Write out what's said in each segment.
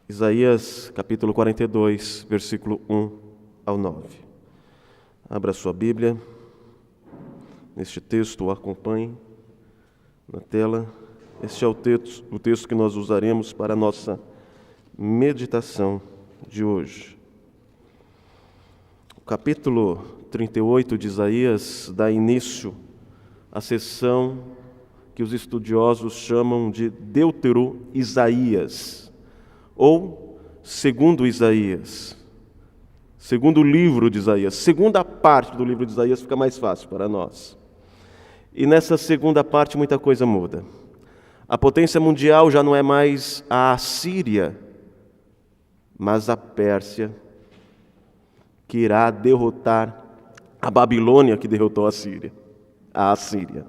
Isaías capítulo 42, versículo 1 ao 9. Abra sua Bíblia, neste texto, o acompanhe na tela. Este é o texto que nós usaremos para a nossa meditação de hoje. O capítulo 38 de Isaías dá início à seção que os estudiosos chamam de Deutero-Isaías, ou segundo Isaías, segundo livro de Isaías, segunda parte do livro de Isaías fica mais fácil para nós. E nessa segunda parte muita coisa muda. A potência mundial já não é mais a Assíria, mas a Pérsia, que irá derrotar a Babilônia, que derrotou a Assíria.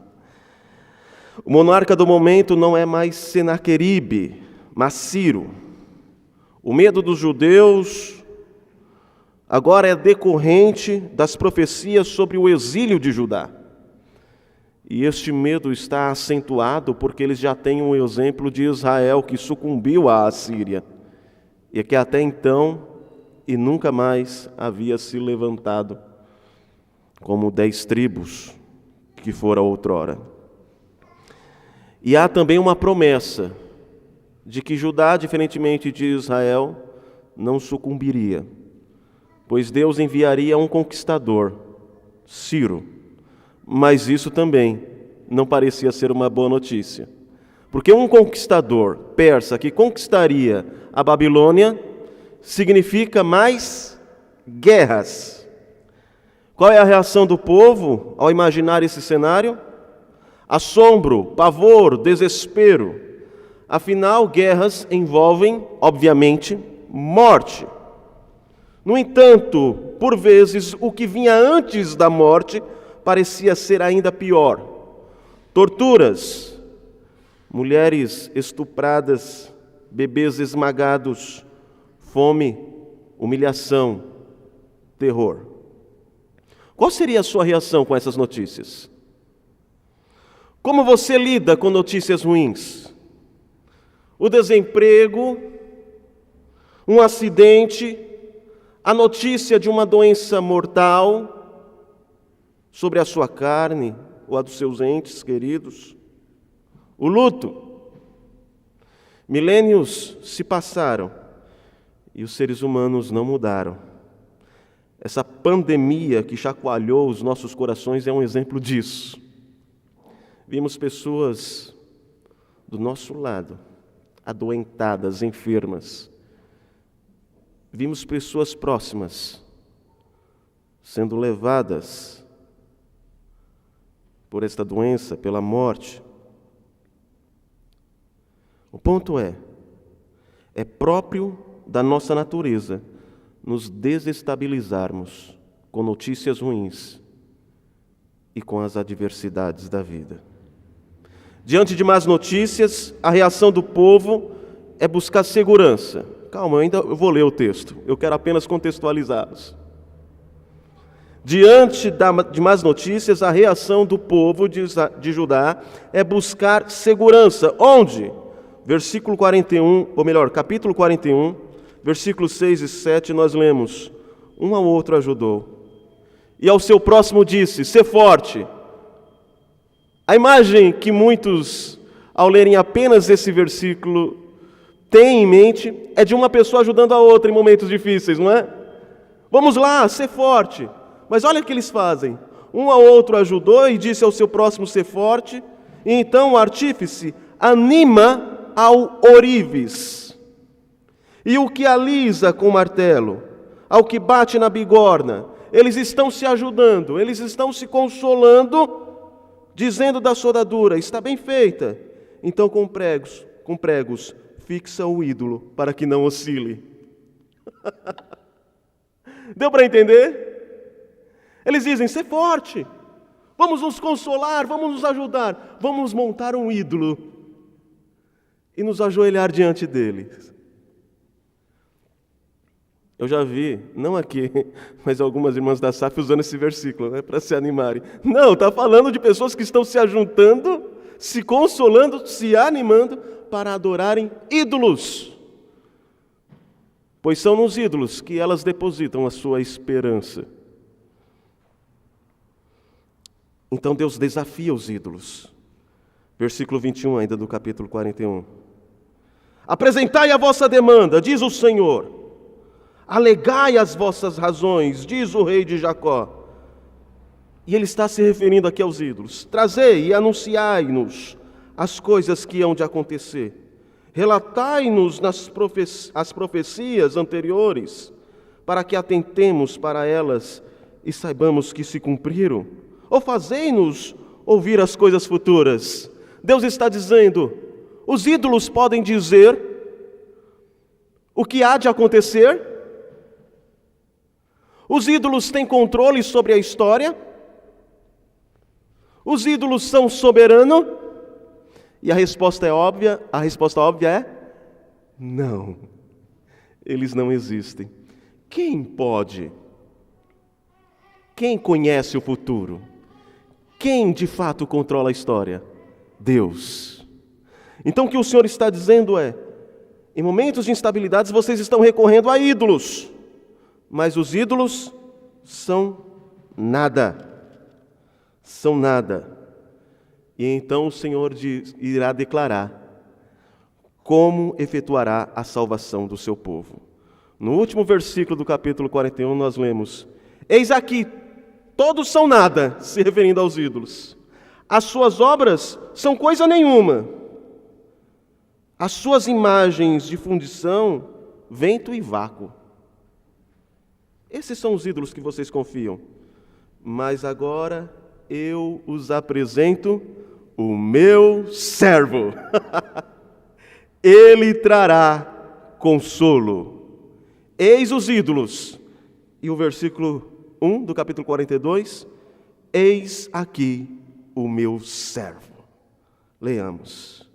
O monarca do momento não é mais Senaqueribe, mas Ciro. O medo dos judeus agora é decorrente das profecias sobre o exílio de Judá. E este medo está acentuado porque eles já têm um exemplo de Israel que sucumbiu à Assíria e que até então e nunca mais havia se levantado como 10 tribos que fora outrora. E há também uma promessa de que Judá, diferentemente de Israel, não sucumbiria, pois Deus enviaria um conquistador, Ciro. Mas isso também não parecia ser uma boa notícia, porque um conquistador persa que conquistaria a Babilônia significa mais guerras. Qual é a reação do povo ao imaginar esse cenário? Assombro, pavor, desespero. Afinal, guerras envolvem, obviamente, morte. No entanto, por vezes, o que vinha antes da morte parecia ser ainda pior. Torturas, mulheres estupradas, bebês esmagados, fome, humilhação, terror. Qual seria a sua reação com essas notícias? Como você lida com notícias ruins? O desemprego, um acidente, a notícia de uma doença mortal sobre a sua carne ou a dos seus entes queridos. O luto. Milênios se passaram e os seres humanos não mudaram. Essa pandemia que chacoalhou os nossos corações é um exemplo disso. Vimos pessoas do nosso lado, adoentadas, enfermas. Vimos pessoas próximas sendo levadas por esta doença, pela morte. O ponto é próprio da nossa natureza nos desestabilizarmos com notícias ruins e com as adversidades da vida. Diante de más notícias, a reação do povo é buscar segurança. Calma, eu vou ler o texto, eu quero apenas contextualizá-los. Diante de más notícias, a reação do povo de Judá é buscar segurança. Onde? Versículo 41, ou melhor, capítulo 41, versículos 6 e 7, nós lemos: um ao outro ajudou, e ao seu próximo disse: sê forte. A imagem que muitos, ao lerem apenas esse versículo, têm em mente é de uma pessoa ajudando a outra em momentos difíceis, não é? Vamos lá, sê forte. Mas olha o que eles fazem. Um ao outro ajudou e disse ao seu próximo: sê forte. E então o artífice anima ao ourives. E o que alisa com o martelo, ao que bate na bigorna, eles estão se ajudando, eles estão se consolando, dizendo da soldadura: está bem feita. Então com pregos, fixa o ídolo para que não oscile. Deu para entender? Eles dizem: sê forte, vamos nos consolar, vamos nos ajudar, vamos montar um ídolo e nos ajoelhar diante dele. Eu já vi, não aqui, mas algumas irmãs da SAF usando esse versículo, para se animarem. Não, está falando de pessoas que estão se ajuntando, se consolando, se animando para adorarem ídolos. pois são nos ídolos que elas depositam a sua esperança. Então Deus desafia os ídolos. Versículo 21 ainda do capítulo 41. Apresentai a vossa demanda, diz o Senhor. Alegai as vossas razões, diz o rei de Jacó. E ele está se referindo aqui aos ídolos. Trazei e anunciai-nos as coisas que hão de acontecer. Relatai-nos as profecias anteriores, para que atentemos para elas e saibamos que se cumpriram. Ou fazei-nos ouvir as coisas futuras. Deus está dizendo, os ídolos podem dizer o que há de acontecer? Os ídolos têm controle sobre a história? Os ídolos são soberanos? E a resposta óbvia é não. Eles não existem. Quem pode? Quem conhece o futuro? Quem de fato controla a história? Deus. Então o que o Senhor está dizendo é, em momentos de instabilidades vocês estão recorrendo a ídolos, mas os ídolos são nada. São nada. E então o Senhor irá declarar como efetuará a salvação do seu povo. No último versículo do capítulo 41 nós lemos, eis aqui, todos são nada, se referindo aos ídolos. As suas obras são coisa nenhuma. As suas imagens de fundição, vento e vácuo. Esses são os ídolos que vocês confiam. Mas agora eu os apresento o meu servo. Ele trará consolo. Eis os ídolos. E o versículo 1 do capítulo 42, eis aqui o meu servo. Leamos.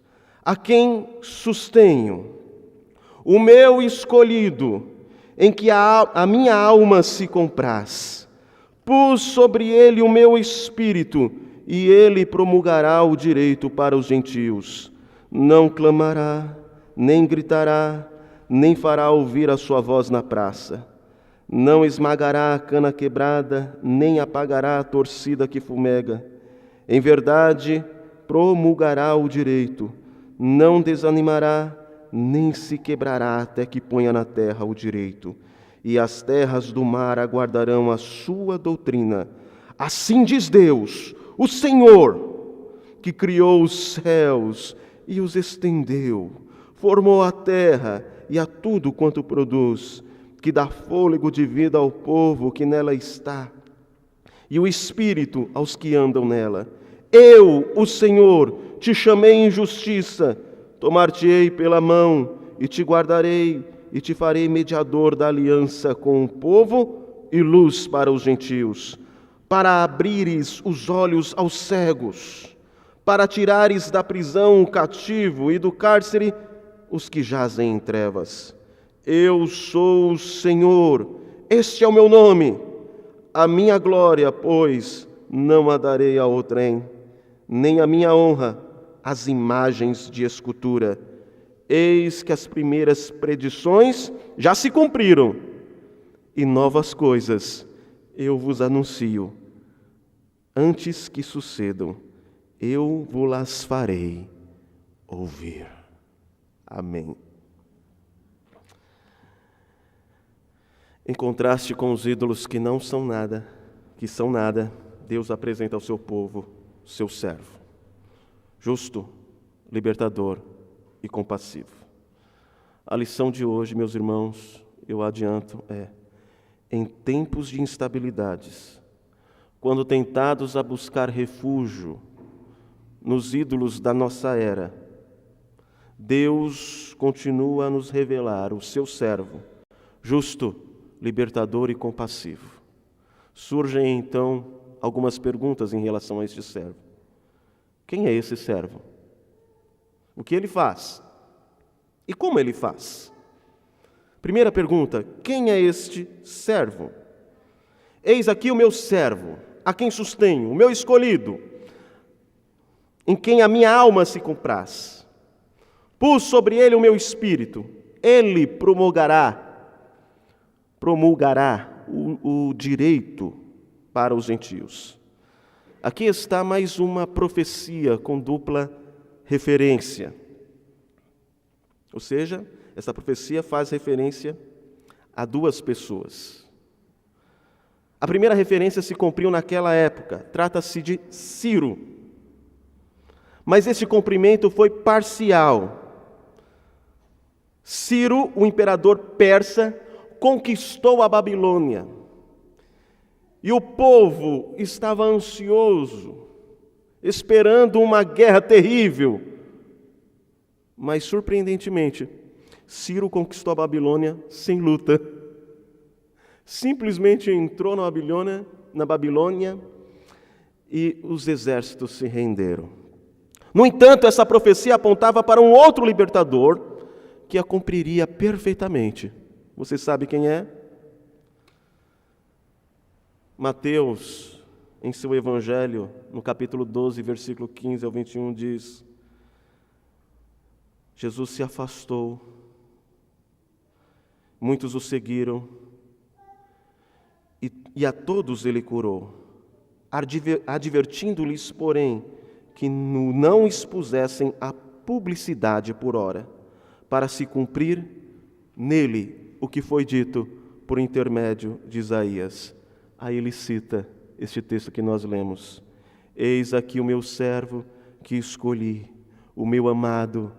A quem sustenho, o meu escolhido, em que a minha alma se compraz. Pus sobre ele o meu espírito, e ele promulgará o direito para os gentios. Não clamará, nem gritará, nem fará ouvir a sua voz na praça. Não esmagará a cana quebrada, nem apagará a torcida que fumega. Em verdade, promulgará o direito. Não desanimará, nem se quebrará até que ponha na terra o direito. E as terras do mar aguardarão a sua doutrina. Assim diz Deus, o Senhor, que criou os céus e os estendeu, formou a terra e a tudo quanto produz, que dá fôlego de vida ao povo que nela está, e o espírito aos que andam nela. Eu, o Senhor, te chamei em justiça, tomar-te-ei pela mão, e te guardarei, e te farei mediador da aliança com o povo e luz para os gentios, para abrires os olhos aos cegos, para tirares da prisão o cativo e do cárcere os que jazem em trevas. Eu sou o Senhor, este é o meu nome. A minha glória, pois, não a darei a outrem, nem a minha honra às imagens de escultura. Eis que as primeiras predições já se cumpriram, e novas coisas eu vos anuncio. Antes que sucedam, eu vos farei ouvir. Amém. Em contraste com os ídolos que não são nada, que são nada, Deus apresenta ao seu povo, seu servo, justo, libertador e compassivo. A lição de hoje, meus irmãos, eu adianto, é: em tempos de instabilidades, quando tentados a buscar refúgio nos ídolos da nossa era, Deus continua a nos revelar o seu servo, justo, libertador e compassivo. Surgem então algumas perguntas em relação a este servo. Quem é esse servo? O que ele faz? E como ele faz? Primeira pergunta: quem é este servo? Eis aqui o meu servo, a quem sustenho, o meu escolhido, em quem a minha alma se compraz. Pus sobre ele o meu espírito, ele promulgará promulgará o direito para os gentios. Aqui está mais uma profecia com dupla referência. Ou seja, essa profecia faz referência a duas pessoas. A primeira referência se cumpriu naquela época, trata-se de Ciro. Mas esse cumprimento foi parcial. Ciro, o imperador persa, conquistou a Babilônia. E o povo estava ansioso, esperando uma guerra terrível. Mas, surpreendentemente, Ciro conquistou a Babilônia sem luta. Simplesmente entrou na Babilônia e os exércitos se renderam. No entanto, essa profecia apontava para um outro libertador que a cumpriria perfeitamente. Você sabe quem é? Mateus, em seu Evangelho, no capítulo 12, versículo 15 ao 21, diz: Jesus se afastou, muitos o seguiram, e a todos ele curou, advertindo-lhes, porém, que não expusessem a publicidade por hora, para se cumprir nele o que foi dito por intermédio de Isaías. Aí ele cita este texto que nós lemos: Eis aqui o meu servo que escolhi, o meu amado,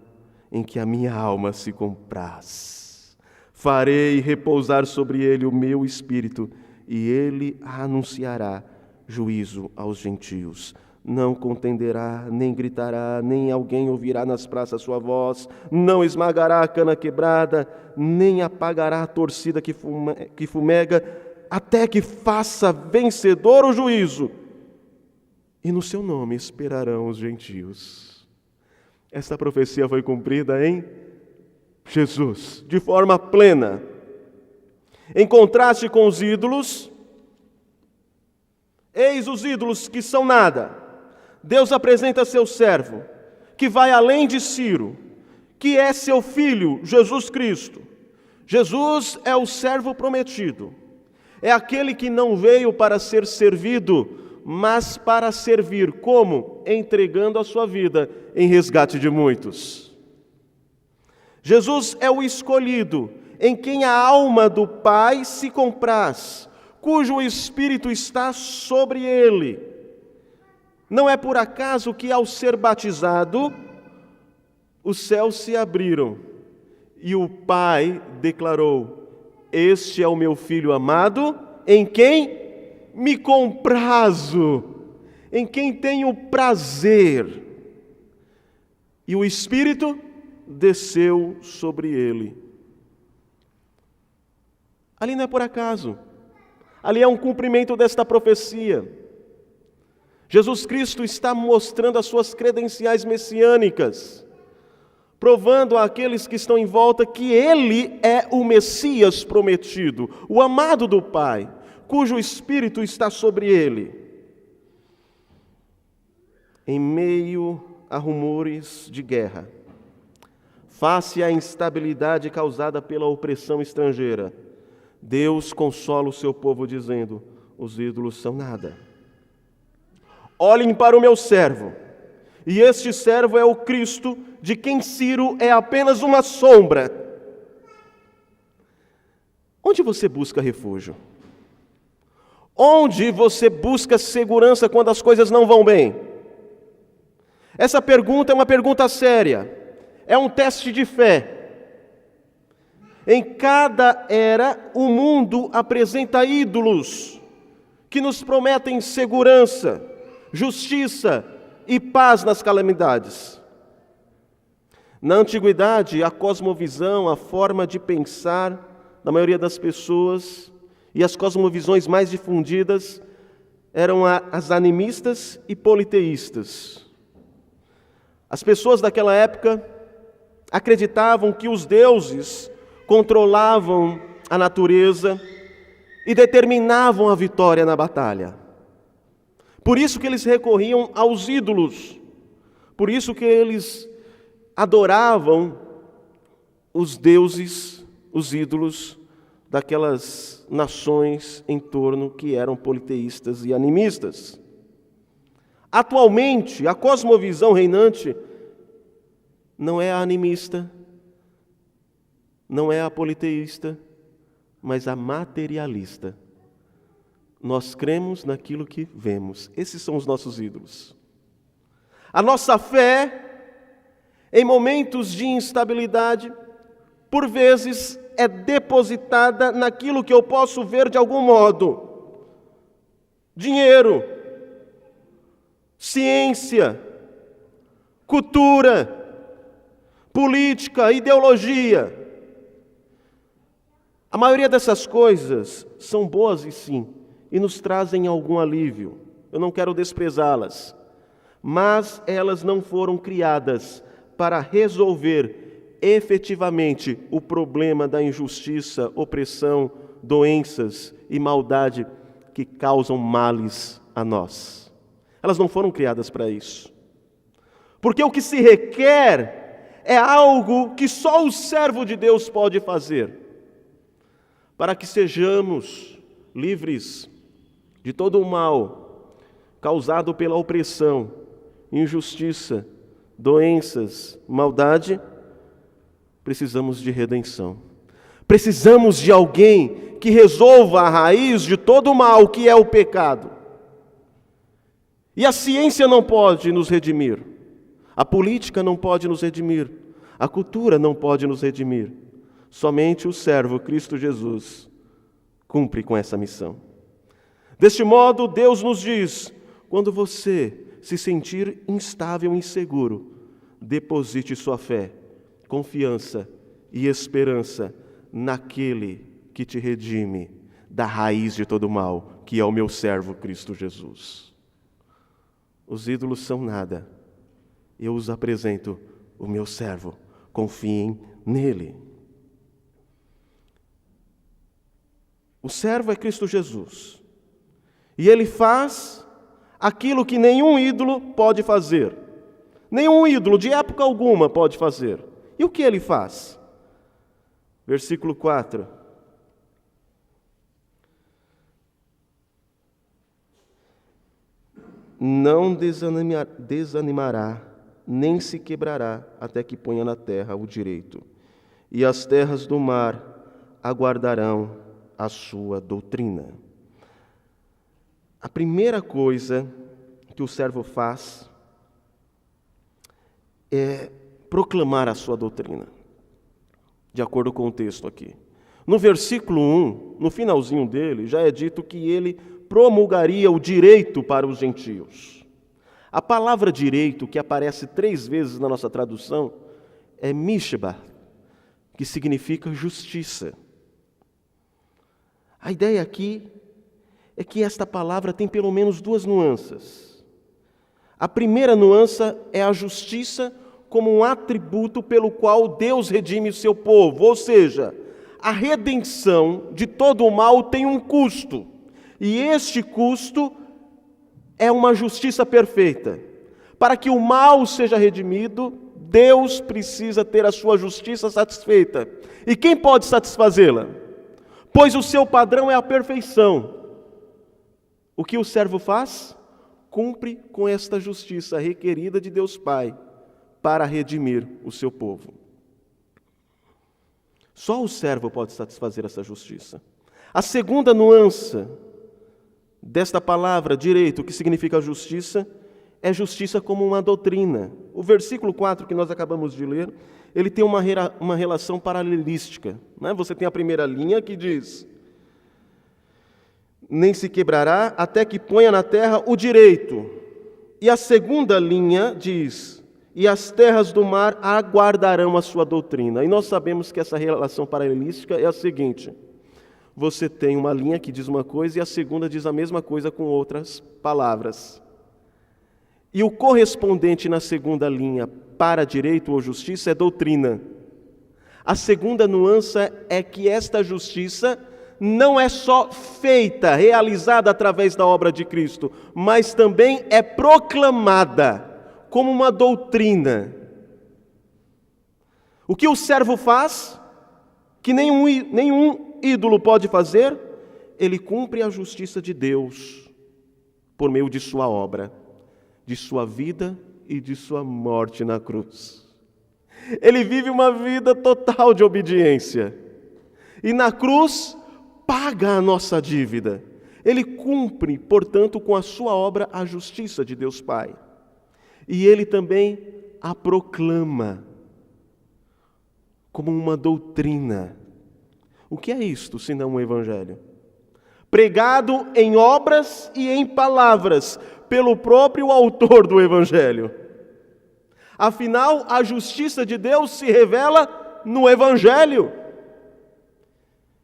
em que a minha alma se compraz. Farei repousar sobre ele o meu espírito, e ele anunciará juízo aos gentios. Não contenderá, nem gritará, nem alguém ouvirá nas praças sua voz, não esmagará a cana quebrada, nem apagará a torcida que fumega, até que faça vencedor o juízo. E no seu nome esperarão os gentios. Esta profecia foi cumprida em Jesus, de forma plena. Em contraste com os ídolos, eis os ídolos que são nada. Deus apresenta seu servo, que vai além de Ciro, que é seu filho, Jesus Cristo. Jesus é o servo prometido. É aquele que não veio para ser servido, mas para servir. Como? Entregando a sua vida em resgate de muitos. Jesus é o escolhido, em quem a alma do Pai se compraz, cujo Espírito está sobre ele. Não é por acaso que, ao ser batizado, os céus se abriram e o Pai declarou: Este é o meu Filho amado, em quem me comprazo, em quem tenho prazer. E o Espírito desceu sobre ele. Ali não é por acaso. Ali é um cumprimento desta profecia. Jesus Cristo está mostrando as suas credenciais messiânicas, provando àqueles que estão em volta que Ele é o Messias prometido, o amado do Pai, cujo Espírito está sobre Ele. Em meio a rumores de guerra, face à instabilidade causada pela opressão estrangeira, Deus consola o seu povo dizendo: os ídolos são nada. Olhem para o meu servo, e este servo é o Cristo, de quem Ciro é apenas uma sombra. Onde você busca refúgio? Onde você busca segurança quando as coisas não vão bem? Essa pergunta é uma pergunta séria, é um teste de fé. Em cada era, o mundo apresenta ídolos que nos prometem segurança, justiça e paz nas calamidades. Na antiguidade, a cosmovisão, a forma de pensar da maioria das pessoas e as cosmovisões mais difundidas eram as animistas e politeístas. As pessoas daquela época acreditavam que os deuses controlavam a natureza e determinavam a vitória na batalha. Por isso que eles recorriam aos ídolos. Por isso que eles adoravam os deuses, os ídolos daquelas nações em torno que eram politeístas e animistas. Atualmente, a cosmovisão reinante não é a animista, não é a politeísta, mas a materialista. Nós cremos naquilo que vemos. Esses são os nossos ídolos. A nossa fé, em momentos de instabilidade, por vezes é depositada naquilo que eu posso ver de algum modo. Dinheiro, ciência, cultura, política, ideologia. A maioria dessas coisas são boas e sim, e nos trazem algum alívio. Eu não quero desprezá-las, mas elas não foram criadas para resolver efetivamente o problema da injustiça, opressão, doenças e maldade que causam males a nós. Elas não foram criadas para isso. Porque o que se requer é algo que só o servo de Deus pode fazer, para que sejamos livres de todo o mal causado pela opressão, injustiça, doenças, maldade. Precisamos de redenção. Precisamos de alguém que resolva a raiz de todo o mal, que é o pecado. E a ciência não pode nos redimir. A política não pode nos redimir. A cultura não pode nos redimir. Somente o servo Cristo Jesus cumpre com essa missão. Deste modo, Deus nos diz: quando você se sentir instável e inseguro, deposite sua fé, confiança e esperança naquele que te redime da raiz de todo mal, que é o meu servo Cristo Jesus. Os ídolos são nada. Eu os apresento o meu servo. Confiem nele. O servo é Cristo Jesus. E ele faz aquilo que nenhum ídolo pode fazer. Nenhum ídolo de época alguma pode fazer. E o que ele faz? Versículo 4. Não desanimará, nem se quebrará, até que ponha na terra o direito. E as terras do mar aguardarão a sua doutrina. A primeira coisa que o servo faz é proclamar a sua doutrina, de acordo com o texto aqui. No versículo 1, no finalzinho dele, já é dito que ele promulgaria o direito para os gentios. A palavra direito, que aparece 3 vezes na nossa tradução, é mishba, que significa justiça. A ideia aqui é que esta palavra tem pelo menos 2 nuances. A primeira nuance é a justiça como um atributo pelo qual Deus redime o seu povo, ou seja, a redenção de todo o mal tem um custo, e este custo é uma justiça perfeita. Para que o mal seja redimido, Deus precisa ter a sua justiça satisfeita. E quem pode satisfazê-la? Pois o seu padrão é a perfeição. O que o servo faz? Cumpre com esta justiça requerida de Deus Pai para redimir o seu povo. Só o servo pode satisfazer essa justiça. A segunda nuance desta palavra direito, que significa justiça, é justiça como uma doutrina. O versículo 4 que nós acabamos de ler, ele tem uma relação paralelística. Você tem a primeira linha que diz: nem se quebrará até que ponha na terra o direito. E a segunda linha diz: e as terras do mar aguardarão a sua doutrina. E nós sabemos que essa relação paralelística é a seguinte: você tem uma linha que diz uma coisa e a segunda diz a mesma coisa com outras palavras. E o correspondente na segunda linha para direito ou justiça é doutrina. A segunda nuance é que esta justiça não é só feita, realizada através da obra de Cristo, mas também é proclamada como uma doutrina. O que o servo faz, que nenhum ídolo pode fazer? Ele cumpre a justiça de Deus por meio de sua obra, de sua vida e de sua morte na cruz. Ele vive uma vida total de obediência. E na cruz, paga a nossa dívida. Ele cumpre, portanto, com a sua obra a justiça de Deus Pai. E ele também a proclama como uma doutrina. O que é isto, senão um evangelho? Pregado em obras e em palavras, pelo próprio autor do evangelho. Afinal, a justiça de Deus se revela no evangelho.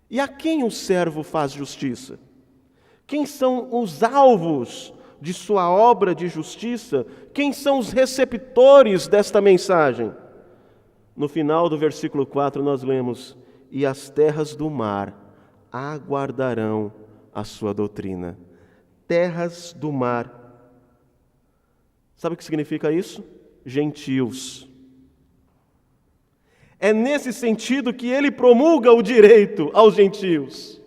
E a quem o servo faz justiça? Quem são os alvos de sua obra de justiça? Quem são os receptores desta mensagem? No final do versículo 4 nós lemos: e as terras do mar aguardarão a sua doutrina. Terras do mar. Sabe o que significa isso? Gentios. É nesse sentido que ele promulga o direito aos gentios.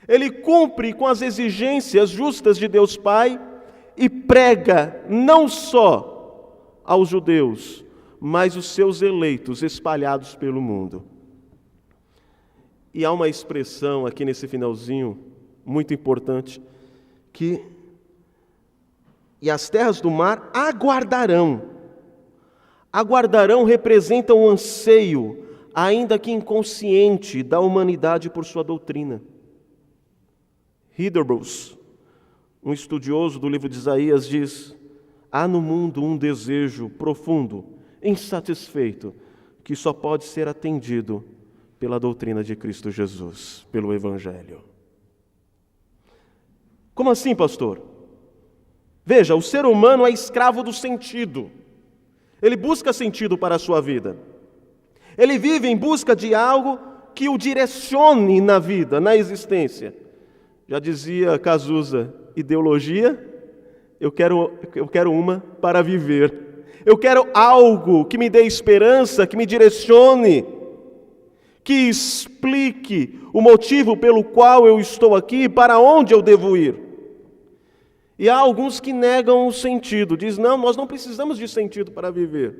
Ele cumpre com as exigências justas de Deus Pai e prega não só aos judeus, mas os seus eleitos espalhados pelo mundo. E há uma expressão aqui nesse finalzinho muito importante que e as terras do mar aguardarão. Aguardarão representa um anseio, ainda que inconsciente, da humanidade por sua doutrina. Hildebrandt, um estudioso do livro de Isaías, diz: há no mundo um desejo profundo, insatisfeito, que só pode ser atendido pela doutrina de Cristo Jesus, pelo Evangelho. Como assim, pastor? Veja, o ser humano é escravo do sentido. Ele busca sentido para a sua vida. Ele vive em busca de algo que o direcione na vida, na existência. Já dizia Cazuza, ideologia, eu quero uma para viver. Eu quero algo que me dê esperança, que me direcione, que explique o motivo pelo qual eu estou aqui, para onde eu devo ir. E há alguns que negam o sentido, dizem: não, nós não precisamos de sentido para viver.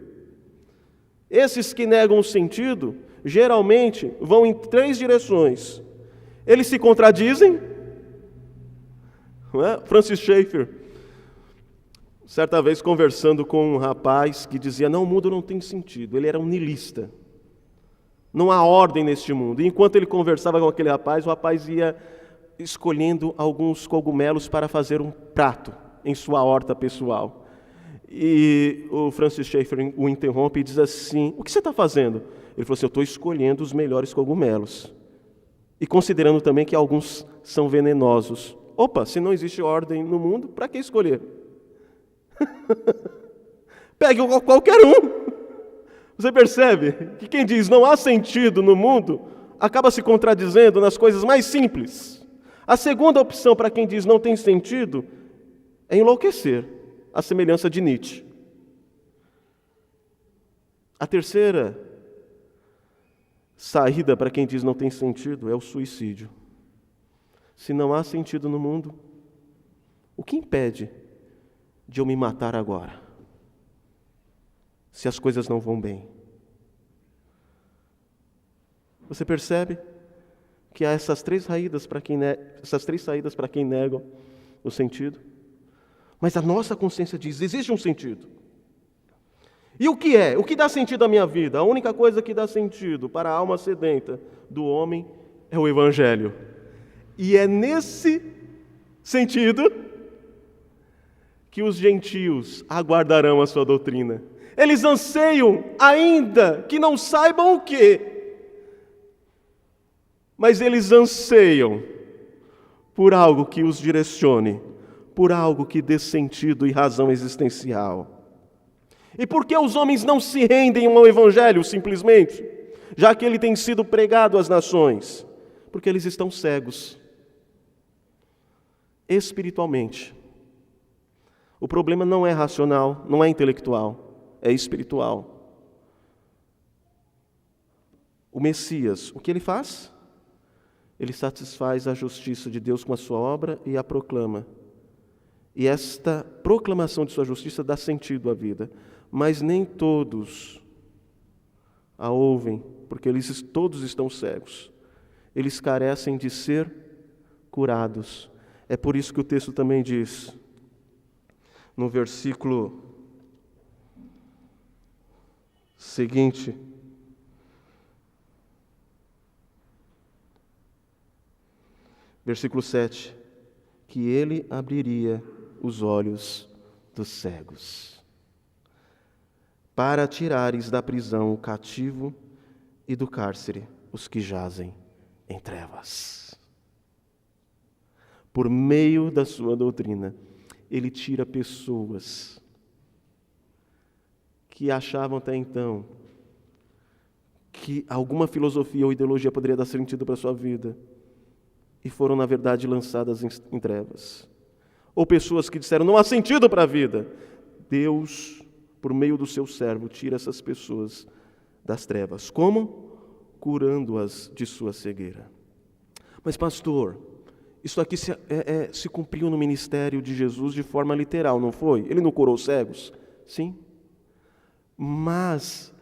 Esses que negam o sentido, geralmente, vão em 3 direções. Eles se contradizem, não é? Francis Schaeffer, certa vez conversando com um rapaz que dizia: não, o mundo não tem sentido. Ele era um niilista. Não há ordem neste mundo. E enquanto ele conversava com aquele rapaz, o rapaz ia escolhendo alguns cogumelos para fazer um prato em sua horta pessoal. E o Francis Schaeffer o interrompe e diz assim: o que você está fazendo? Ele falou assim: eu estou escolhendo os melhores cogumelos. E considerando também que alguns são venenosos. Opa, se não existe ordem no mundo, para que escolher? Pegue qualquer um. Você percebe que quem diz não há sentido no mundo acaba se contradizendo nas coisas mais simples. A segunda opção para quem diz não tem sentido é enlouquecer, a semelhança de Nietzsche. A terceira saída para quem diz não tem sentido é o suicídio. Se não há sentido no mundo, o que impede de eu me matar agora? Se as coisas não vão bem. Você percebe que há essas 3 saídas para quem nega o sentido? Mas a nossa consciência diz: existe um sentido. E o que é? O que dá sentido à minha vida? A única coisa que dá sentido para a alma sedenta do homem é o Evangelho. E é nesse sentido que os gentios aguardarão a sua doutrina. Eles anseiam, ainda que não saibam o quê, mas eles anseiam por algo que os direcione, por algo que dê sentido e razão existencial. E por que os homens não se rendem ao Evangelho simplesmente, já que ele tem sido pregado às nações? Porque eles estão cegos espiritualmente. O problema não é racional, não é intelectual, é espiritual. O Messias, o que ele faz? ele satisfaz a justiça de Deus com a sua obra e a proclama. E esta proclamação de sua justiça dá sentido à vida. Mas nem todos a ouvem, porque eles todos estão cegos. Eles carecem de ser curados. É por isso que o texto também diz, no versículo seguinte, versículo 7, que ele abriria os olhos dos cegos, para tirares da prisão o cativo e do cárcere os que jazem em trevas. Por meio da sua doutrina, ele tira pessoas que achavam até então que alguma filosofia ou ideologia poderia dar sentido para a sua vida e foram, na verdade, lançadas em trevas. Ou pessoas que disseram, não há sentido para a vida. Deus, por meio do seu servo, tira essas pessoas das trevas. Como? Curando-as de sua cegueira. Mas, pastor, isso aqui se cumpriu no ministério de Jesus de forma literal, não foi? Ele não curou cegos? Sim. Mas,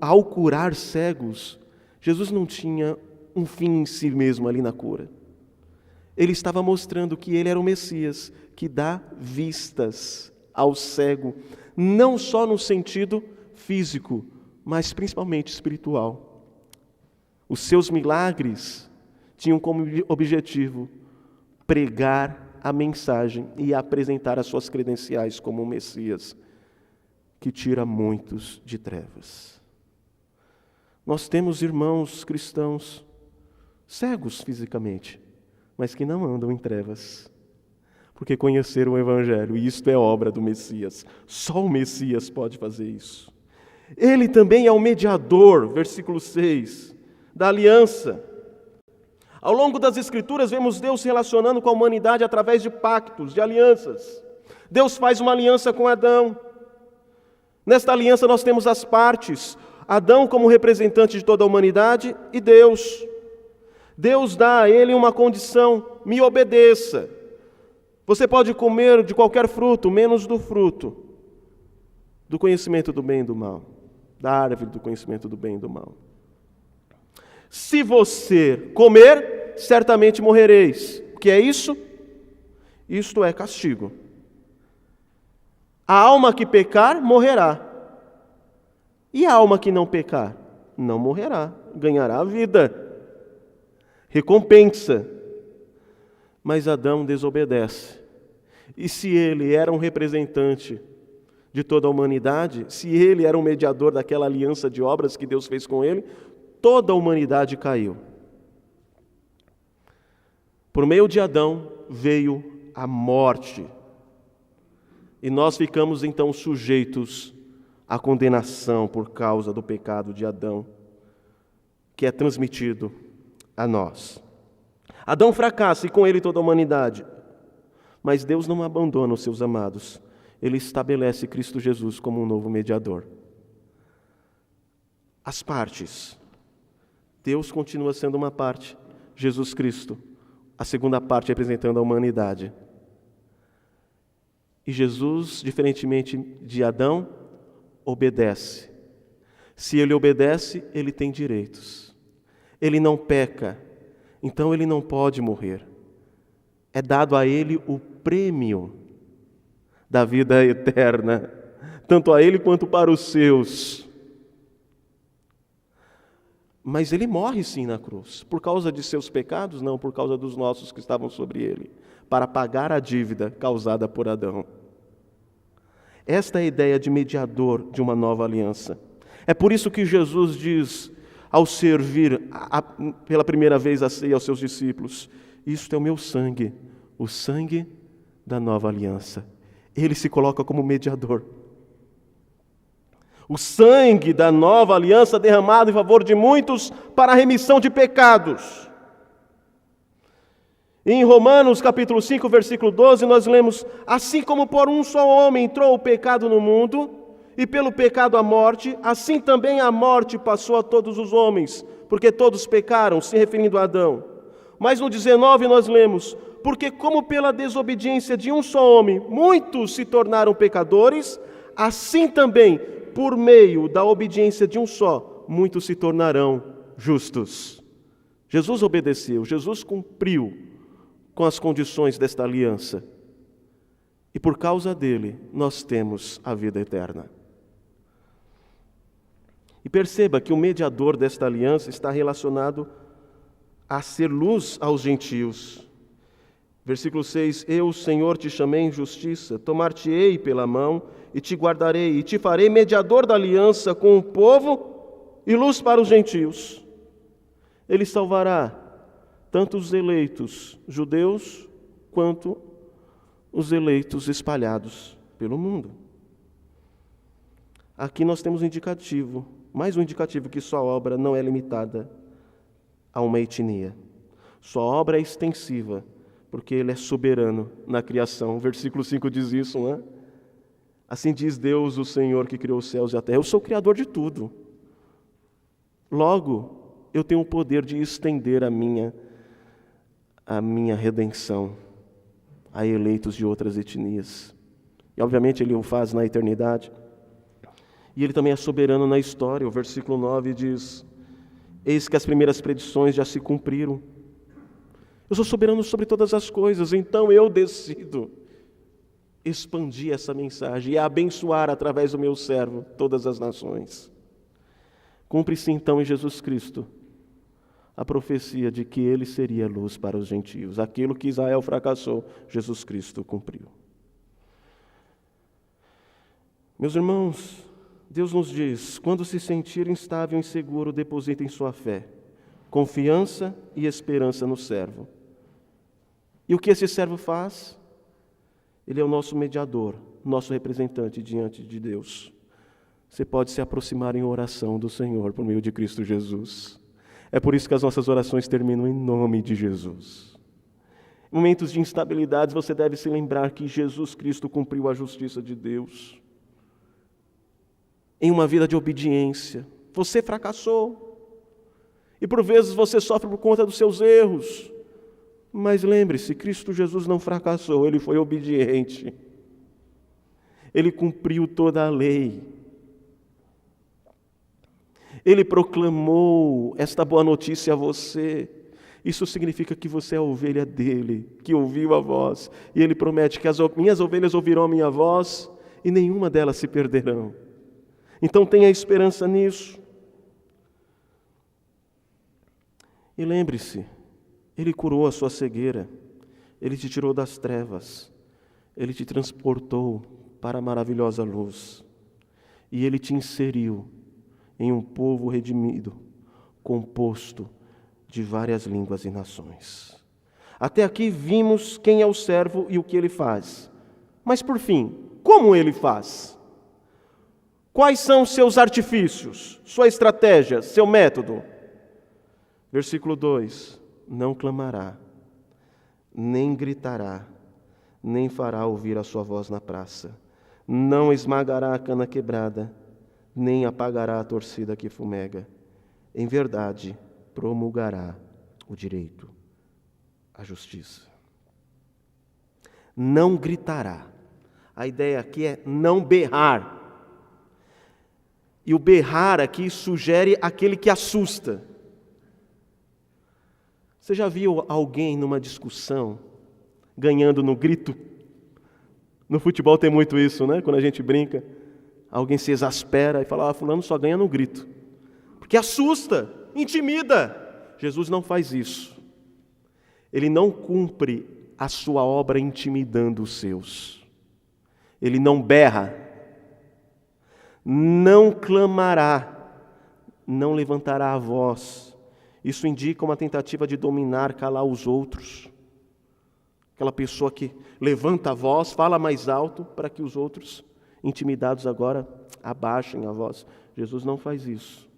ao curar cegos, Jesus não tinha um fim em si mesmo ali na cura. Ele estava mostrando que ele era o Messias, que dá vistas ao cego, não só no sentido físico, mas principalmente espiritual. Os seus milagres tinham como objetivo pregar a mensagem e apresentar as suas credenciais como o Messias, que tira muitos de trevas. Nós temos irmãos cristãos cegos fisicamente, mas que não andam em trevas, porque conheceram o Evangelho, e isto é obra do Messias. Só o Messias pode fazer isso. Ele também é o mediador, versículo 6, da aliança. Ao longo das Escrituras, vemos Deus se relacionando com a humanidade através de pactos, de alianças. Deus faz uma aliança com Adão. Nesta aliança nós temos as partes, Adão como representante de toda a humanidade e Deus. Deus dá a ele uma condição, me obedeça. Você pode comer de qualquer fruto, menos do fruto do conhecimento do bem e do mal, da árvore do conhecimento do bem e do mal. Se você comer, certamente morrereis. O que é isso? Isto é castigo. A alma que pecar, morrerá. E a alma que não pecar, não morrerá, ganhará a vida. Recompensa. Mas Adão desobedece. E se ele era um representante de toda a humanidade, se ele era um mediador daquela aliança de obras que Deus fez com ele, toda a humanidade caiu. Por meio de Adão veio a morte. E nós ficamos então sujeitos à condenação por causa do pecado de Adão, que é transmitido a nós. Adão fracassa e com ele toda a humanidade. Mas Deus não abandona os seus amados. Ele estabelece Cristo Jesus como um novo mediador. As partes. Deus continua sendo uma parte. Jesus Cristo, a segunda parte representando a humanidade. E Jesus, diferentemente de Adão, obedece. Se ele obedece, ele tem direitos. Ele não peca, então ele não pode morrer. É dado a ele o prêmio da vida eterna, tanto a ele quanto para os seus. Mas ele morre sim na cruz, por causa de seus pecados? Não, por causa dos nossos que estavam sobre ele, para pagar a dívida causada por Adão. Esta é a ideia de mediador de uma nova aliança. É por isso que Jesus diz, ao servir pela primeira vez a ceia aos seus discípulos, isto é o meu sangue, o sangue da nova aliança. Ele se coloca como mediador. O sangue da nova aliança derramado em favor de muitos para a remissão de pecados. Em Romanos capítulo 5, versículo 12, nós lemos, assim como por um só homem entrou o pecado no mundo, e pelo pecado a morte, assim também a morte passou a todos os homens, porque todos pecaram, se referindo a Adão. Mas no 19 nós lemos: porque como pela desobediência de um só homem muitos se tornaram pecadores, assim também, por meio da obediência de um só, muitos se tornarão justos. Jesus obedeceu, Jesus cumpriu com as condições desta aliança. E por causa dele, nós temos a vida eterna. E perceba que o mediador desta aliança está relacionado a ser luz aos gentios. Versículo 6: Eu, Senhor, te chamei em justiça, tomar-te-ei pela mão e te guardarei, e te farei mediador da aliança com o povo e luz para os gentios. Ele salvará tanto os eleitos judeus quanto os eleitos espalhados pelo mundo. Aqui nós temos um indicativo, mais um indicativo que sua obra não é limitada a uma etnia. Sua obra é extensiva, porque ele é soberano na criação. O versículo 5 diz isso, não é? Assim diz Deus, o Senhor que criou os céus e a terra: eu sou o criador de tudo. Logo, eu tenho o poder de estender a minha redenção a eleitos de outras etnias. E obviamente ele o faz na eternidade. E ele também é soberano na história. O versículo 9 diz: eis que as primeiras predições já se cumpriram. Eu sou soberano sobre todas as coisas, então eu decido expandir essa mensagem e abençoar através do meu servo todas as nações. Cumpre-se então em Jesus Cristo a profecia de que ele seria luz para os gentios. Aquilo que Israel fracassou, Jesus Cristo cumpriu. Meus irmãos, Deus nos diz: quando se sentir instável e inseguro, depositem sua fé, confiança e esperança no servo. E o que esse servo faz? Ele é o nosso mediador, nosso representante diante de Deus. Você pode se aproximar em oração do Senhor por meio de Cristo Jesus. É por isso que as nossas orações terminam em nome de Jesus. Em momentos de instabilidades, você deve se lembrar que Jesus Cristo cumpriu a justiça de Deus. Em uma vida de obediência, você fracassou. E por vezes você sofre por conta dos seus erros. Mas lembre-se, Cristo Jesus não fracassou, Ele foi obediente. Ele cumpriu toda a lei. Ele proclamou esta boa notícia a você. Isso significa que você é a ovelha dele, que ouviu a voz. E ele promete que as minhas ovelhas ouvirão a minha voz e nenhuma delas se perderão. Então tenha esperança nisso. E lembre-se, ele curou a sua cegueira, ele te tirou das trevas, ele te transportou para a maravilhosa luz. E ele te inseriu em um povo redimido, composto de várias línguas e nações. Até aqui vimos quem é o servo e o que ele faz. Mas por fim, como ele faz? Quais são seus artifícios, sua estratégia, seu método? Versículo 2: não clamará, nem gritará, nem fará ouvir a sua voz na praça, não esmagará a cana quebrada, nem apagará a torcida que fumega. Em verdade, promulgará o direito, a justiça. Não gritará. A ideia aqui é não berrar. E o berrar aqui sugere aquele que assusta. Você já viu alguém numa discussão ganhando no grito? No futebol tem muito isso, né? Quando a gente brinca, alguém se exaspera e fala: fulano só ganha no grito. Porque assusta, intimida. Jesus não faz isso. Ele não cumpre a sua obra intimidando os seus. Ele não berra, não clamará, não levantará a voz. Isso indica uma tentativa de dominar, calar os outros. Aquela pessoa que levanta a voz, fala mais alto para que os outros, intimidados agora, abaixem a voz. Jesus não faz isso.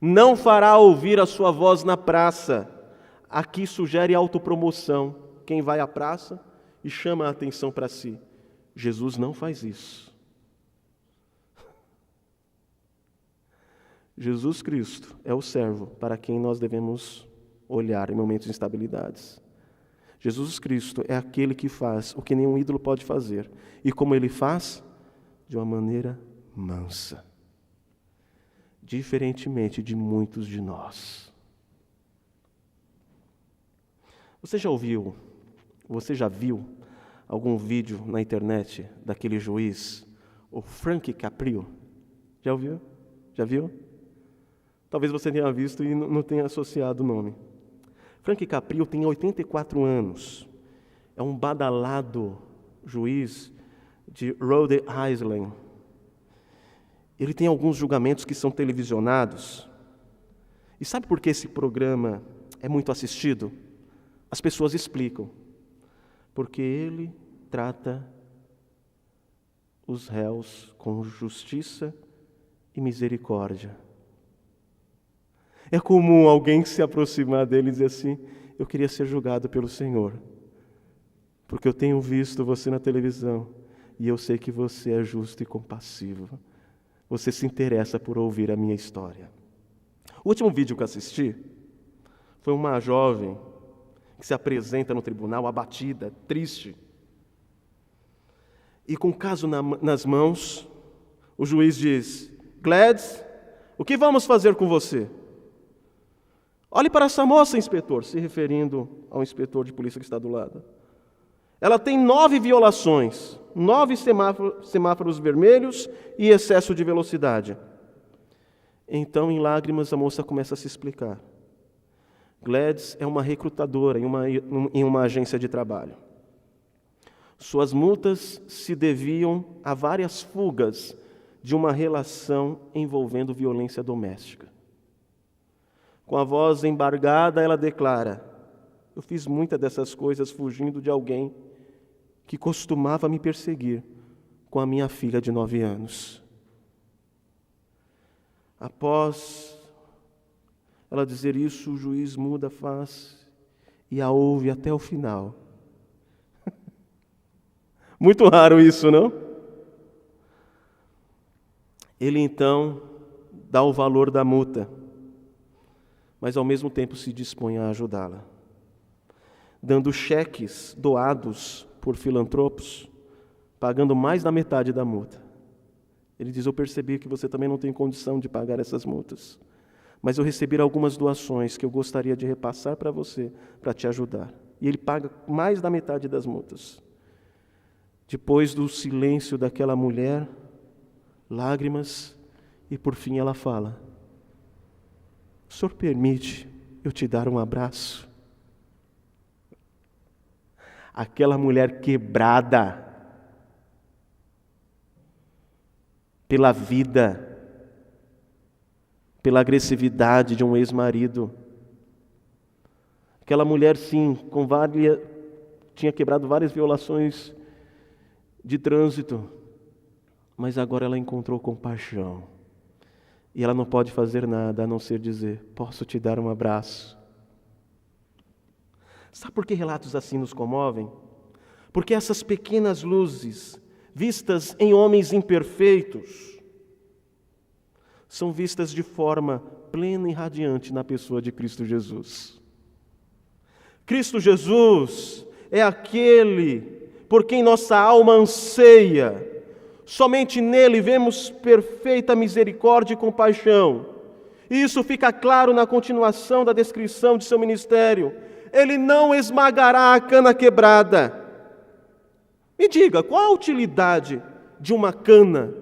Não fará ouvir a sua voz na praça. Aqui sugere autopromoção. Quem vai à praça e chama a atenção para si. Jesus não faz isso. Jesus Cristo é o servo para quem nós devemos olhar em momentos de instabilidades. Jesus Cristo é aquele que faz o que nenhum ídolo pode fazer. E como ele faz? De uma maneira mansa. Diferentemente de muitos de nós. Você já viu algum vídeo na internet daquele juiz, o Frank Caprio? Já ouviu? Já viu? Talvez você tenha visto e não tenha associado o nome. Frank Caprio tem 84 anos. É um badalado juiz de Rhode Island. Ele tem alguns julgamentos que são televisionados. E sabe por que esse programa é muito assistido? As pessoas explicam. Porque ele trata os réus com justiça e misericórdia. É comum alguém se aproximar dele e dizer assim: eu queria ser julgado pelo Senhor, porque eu tenho visto você na televisão e eu sei que você é justo e compassivo. Você se interessa por ouvir a minha história. O último vídeo que eu assisti foi uma jovem que se apresenta no tribunal abatida, triste. E com o caso nas mãos, o juiz diz: Gladys, o que vamos fazer com você? Olhe para essa moça, inspetor, se referindo ao inspetor de polícia que está do lado. Ela tem 9 violações, 9 semáforos vermelhos e excesso de velocidade. Então, em lágrimas, a moça começa a se explicar. Gladys é uma recrutadora em uma agência de trabalho. Suas multas se deviam a várias fugas de uma relação envolvendo violência doméstica. Com a voz embargada, ela declara: eu fiz muitas dessas coisas fugindo de alguém que costumava me perseguir com a minha filha de 9 anos. Após ela dizer isso, o juiz muda a face e a ouve até o final. Muito raro isso, não? Ele então dá o valor da multa, mas ao mesmo tempo se dispõe a ajudá-la, dando cheques doados por filantropos, pagando mais da metade da multa. Ele diz: eu percebi que você também não tem condição de pagar essas multas, mas eu recebi algumas doações que eu gostaria de repassar para você, para te ajudar. E ele paga mais da metade das multas. Depois do silêncio daquela mulher, lágrimas, e por fim ela fala: o senhor permite eu te dar um abraço? Aquela mulher quebrada pela vida, pela agressividade de um ex-marido. Aquela mulher, sim, tinha quebrado várias violações de trânsito, mas agora ela encontrou compaixão. E ela não pode fazer nada a não ser dizer: posso te dar um abraço? Sabe por que relatos assim nos comovem? Porque essas pequenas luzes, vistas em homens imperfeitos, são vistas de forma plena e radiante na pessoa de Cristo Jesus. Cristo Jesus é aquele por quem nossa alma anseia. Somente nele vemos perfeita misericórdia e compaixão. E isso fica claro na continuação da descrição de seu ministério. Ele não esmagará a cana quebrada. Me diga, qual a utilidade de uma cana,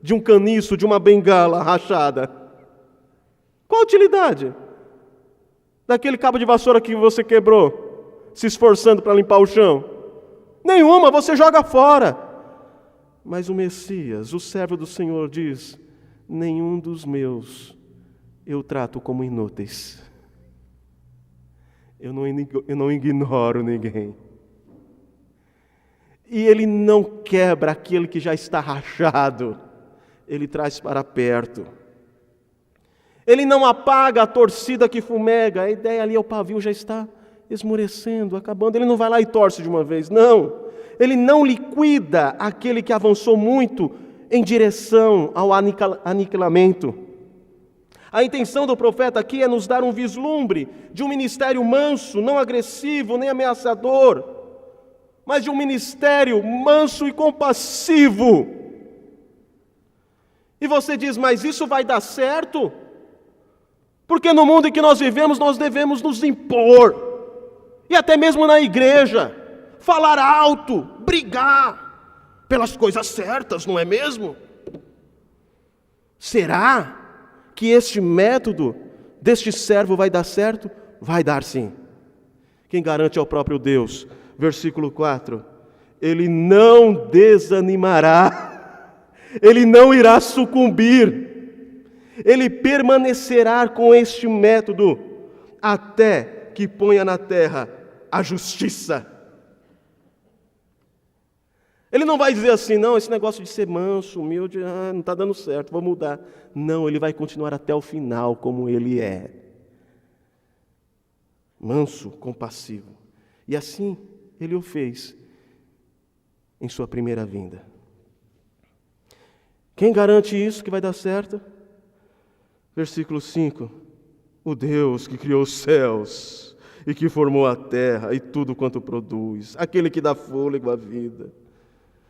de um caniço, de uma bengala rachada? Qual a utilidade daquele cabo de vassoura que você quebrou, se esforçando para limpar o chão? Nenhuma, você joga fora. Mas o Messias, o servo do Senhor, diz: nenhum dos meus eu trato como inúteis. Eu não ignoro ninguém. E ele não quebra aquele que já está rachado. Ele traz para perto. Ele não apaga a torcida que fumega. A ideia ali é o pavio já está esmorecendo, acabando. Ele não vai lá e torce de uma vez, não. Ele não liquida aquele que avançou muito em direção ao aniquilamento. A intenção do profeta aqui é nos dar um vislumbre de um ministério manso, não agressivo nem ameaçador, mas de um ministério manso e compassivo. E você diz, mas isso vai dar certo? Porque no mundo em que nós vivemos, nós devemos nos impor, e até mesmo na igreja, falar alto, brigar pelas coisas certas, não é mesmo? Será que este método deste servo vai dar certo? Vai dar sim. Quem garante é o próprio Deus. Versículo 4. Ele não desanimará, ele não irá sucumbir, ele permanecerá com este método até que ponha na terra a justiça. Ele não vai dizer assim, não, esse negócio de ser manso, humilde, não está dando certo, vou mudar. Não, ele vai continuar até o final como ele é. Manso, compassivo. E assim ele o fez em sua primeira vinda. Quem garante isso que vai dar certo? Versículo 5. O Deus que criou os céus e que formou a terra e tudo quanto produz, aquele que dá fôlego à vida,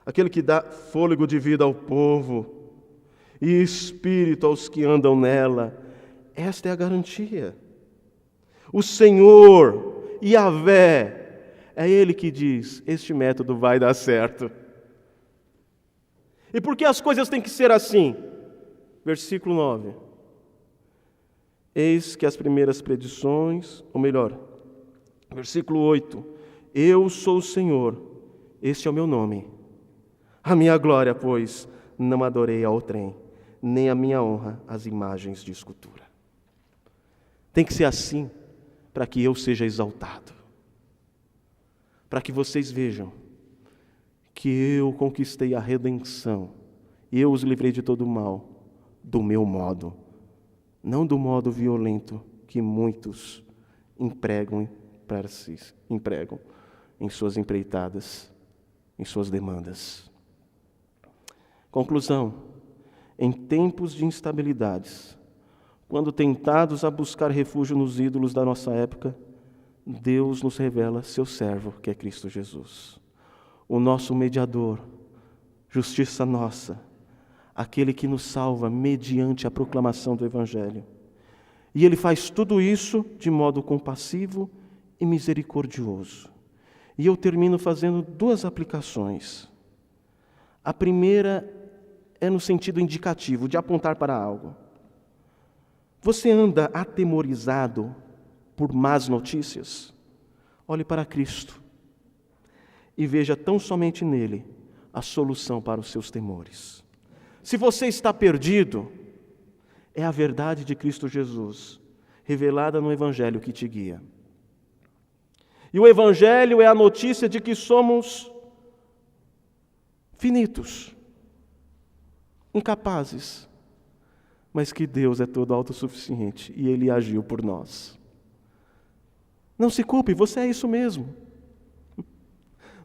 aquele que dá fôlego de vida ao povo e espírito aos que andam nela. Esta é a garantia. O Senhor, Yahvé, é Ele que diz, este método vai dar certo. E por que as coisas têm que ser assim? Versículo 9. Eis que as primeiras predições, ou melhor, versículo 8. Eu sou o Senhor, este é o meu nome. A minha glória, pois, não adorei ao trem, nem a minha honra às imagens de escultura. Tem que ser assim, para que eu seja exaltado. Para que vocês vejam que eu conquistei a redenção, e eu os livrei de todo o mal, do meu modo, não do modo violento que muitos empregam em suas empreitadas, em suas demandas. Conclusão: em tempos de instabilidades, quando tentados a buscar refúgio nos ídolos da nossa época, Deus nos revela seu servo, que é Cristo Jesus, o nosso mediador, justiça nossa, aquele que nos salva mediante a proclamação do Evangelho. E Ele faz tudo isso de modo compassivo e misericordioso. E eu termino fazendo duas aplicações. A primeira é no sentido indicativo, de apontar para algo. Você anda atemorizado por más notícias? Olhe para Cristo e veja tão somente nele a solução para os seus temores. Se você está perdido, é a verdade de Cristo Jesus, revelada no Evangelho, que te guia. E o Evangelho é a notícia de que somos finitos, incapazes, mas que Deus é todo autossuficiente e Ele agiu por nós. Não se culpe, você é isso mesmo.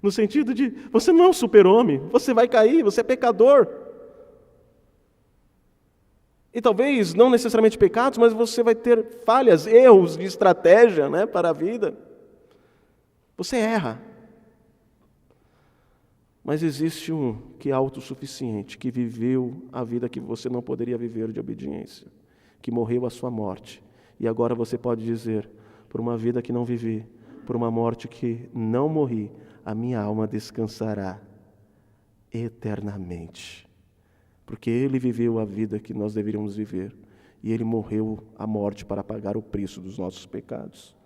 No sentido de, você não é um super-homem, você vai cair, você é pecador. E talvez, não necessariamente pecados, mas você vai ter falhas, erros de estratégia, para a vida. Você erra. Mas existe um que é autossuficiente, que viveu a vida que você não poderia viver de obediência, que morreu a sua morte. E agora você pode dizer, por uma vida que não vivi, por uma morte que não morri, a minha alma descansará eternamente. Porque Ele viveu a vida que nós deveríamos viver, e Ele morreu a morte para pagar o preço dos nossos pecados.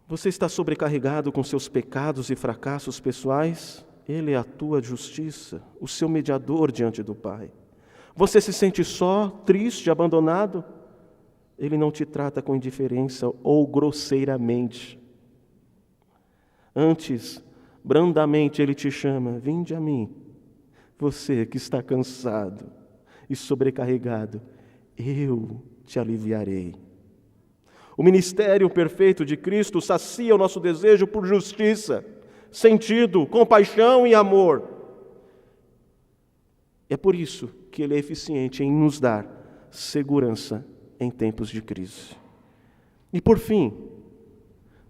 Você está sobrecarregado com seus pecados e fracassos pessoais? Ele é a tua justiça, o seu mediador diante do Pai. Você se sente só, triste, abandonado? Ele não te trata com indiferença ou grosseiramente. Antes, brandamente Ele te chama, vinde a mim, você que está cansado e sobrecarregado, eu te aliviarei. O ministério perfeito de Cristo sacia o nosso desejo por justiça, sentido, compaixão e amor. É por isso que Ele é eficiente em nos dar segurança em tempos de crise. E por fim,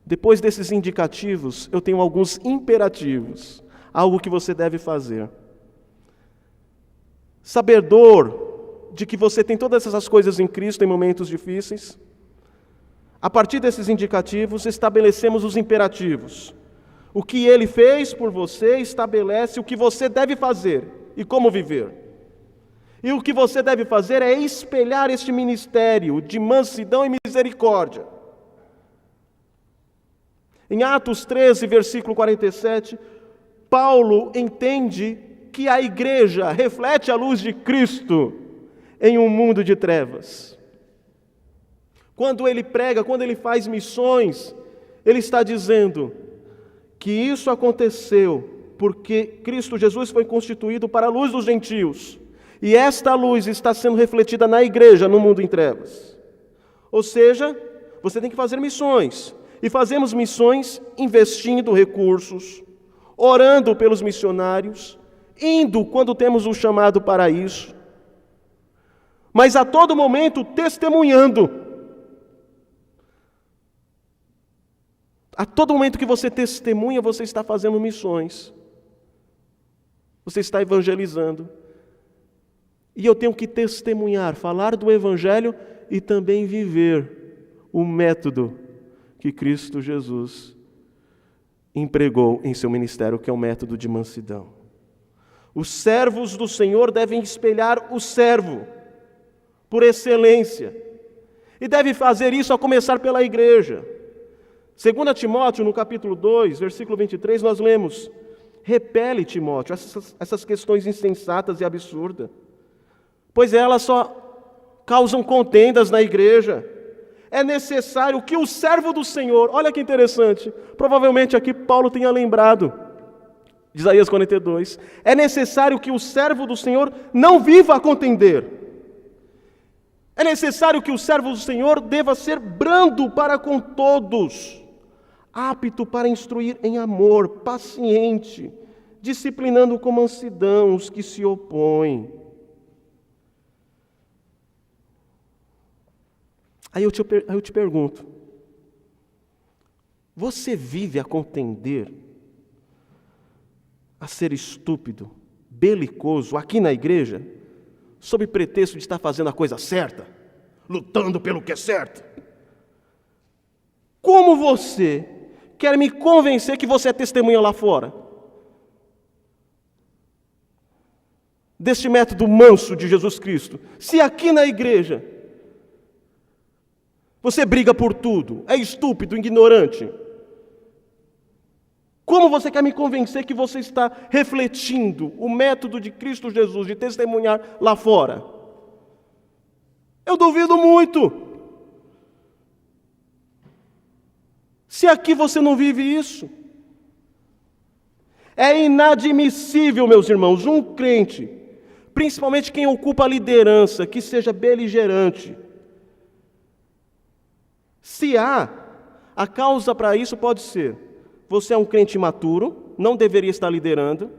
depois desses indicativos, eu tenho alguns imperativos, algo que você deve fazer. Sabedor de que você tem todas essas coisas em Cristo em momentos difíceis, a partir desses indicativos, estabelecemos os imperativos. O que Ele fez por você estabelece o que você deve fazer e como viver. E o que você deve fazer é espelhar este ministério de mansidão e misericórdia. Em Atos 13, versículo 47, Paulo entende que a igreja reflete a luz de Cristo em um mundo de trevas. Quando ele prega, quando ele faz missões, ele está dizendo que isso aconteceu porque Cristo Jesus foi constituído para a luz dos gentios. E esta luz está sendo refletida na igreja, no mundo em trevas. Ou seja, você tem que fazer missões. E fazemos missões investindo recursos, orando pelos missionários, indo quando temos o chamado para isso, mas a todo momento testemunhando. A todo momento que você testemunha, você está fazendo missões. Você está evangelizando. E eu tenho que testemunhar, falar do Evangelho e também viver o método que Cristo Jesus empregou em seu ministério, que é o método de mansidão. Os servos do Senhor devem espelhar o servo, por excelência. E deve fazer isso a começar pela igreja. 2 Timóteo, no capítulo 2, versículo 23, nós lemos: repele, Timóteo, essas questões insensatas e absurdas, pois elas só causam contendas na igreja. É necessário que o servo do Senhor, olha que interessante, provavelmente aqui Paulo tenha lembrado de Isaías 42, é necessário que o servo do Senhor não viva a contender. É necessário que o servo do Senhor deva ser brando para com todos, apto para instruir em amor, paciente, disciplinando com mansidão os que se opõem. Aí eu te pergunto, você vive a contender, a ser estúpido, belicoso, aqui na igreja, sob pretexto de estar fazendo a coisa certa, lutando pelo que é certo? Como você quer me convencer que você é testemunha lá fora deste método manso de Jesus Cristo, se aqui na igreja você briga por tudo, é estúpido, ignorante? Como você quer me convencer que você está refletindo o método de Cristo Jesus de testemunhar lá fora? Eu duvido muito. Se aqui você não vive isso. É inadmissível, meus irmãos, um crente, principalmente quem ocupa a liderança, que seja beligerante. Se há, a causa para isso pode ser: você é um crente imaturo, não deveria estar liderando,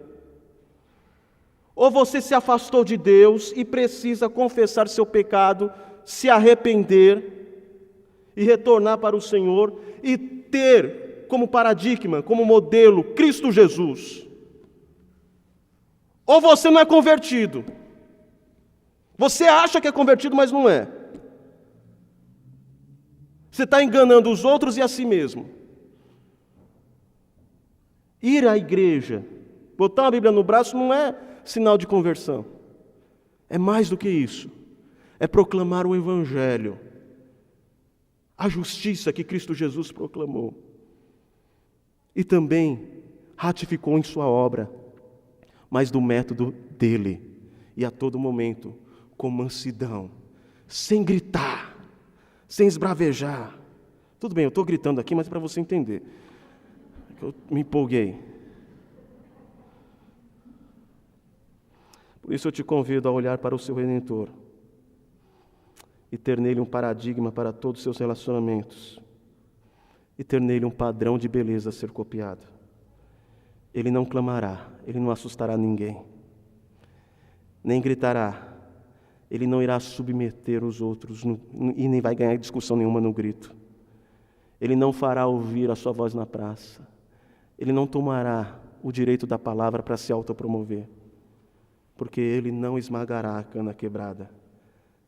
ou você se afastou de Deus e precisa confessar seu pecado, se arrepender e retornar para o Senhor e ter como paradigma, como modelo, Cristo Jesus. Ou você não é convertido. Você acha que é convertido, mas não é. Você está enganando os outros e a si mesmo. Ir à igreja, botar uma Bíblia no braço não é sinal de conversão. É mais do que isso. É proclamar o Evangelho. A justiça que Cristo Jesus proclamou. E também ratificou em sua obra, mas do método dele. E a todo momento, com mansidão, sem gritar, sem esbravejar. Tudo bem, eu estou gritando aqui, mas é para você entender. Eu me empolguei. Por isso eu te convido a olhar para o seu Redentor e ter nele um paradigma para todos os seus relacionamentos e ter nele um padrão de beleza a ser copiado. Ele não clamará, ele não assustará ninguém, nem gritará, Ele não irá submeter os outros e nem vai ganhar discussão nenhuma no grito. Ele não fará ouvir a sua voz na praça. Ele não tomará o direito da palavra para se autopromover, porque ele não esmagará a cana quebrada,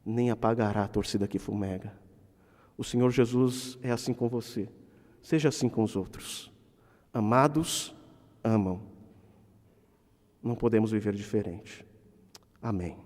nem apagará a torcida que fumega. O Senhor Jesus é assim com você. Seja assim com os outros. Amados, amam. Não podemos viver diferente. Amém.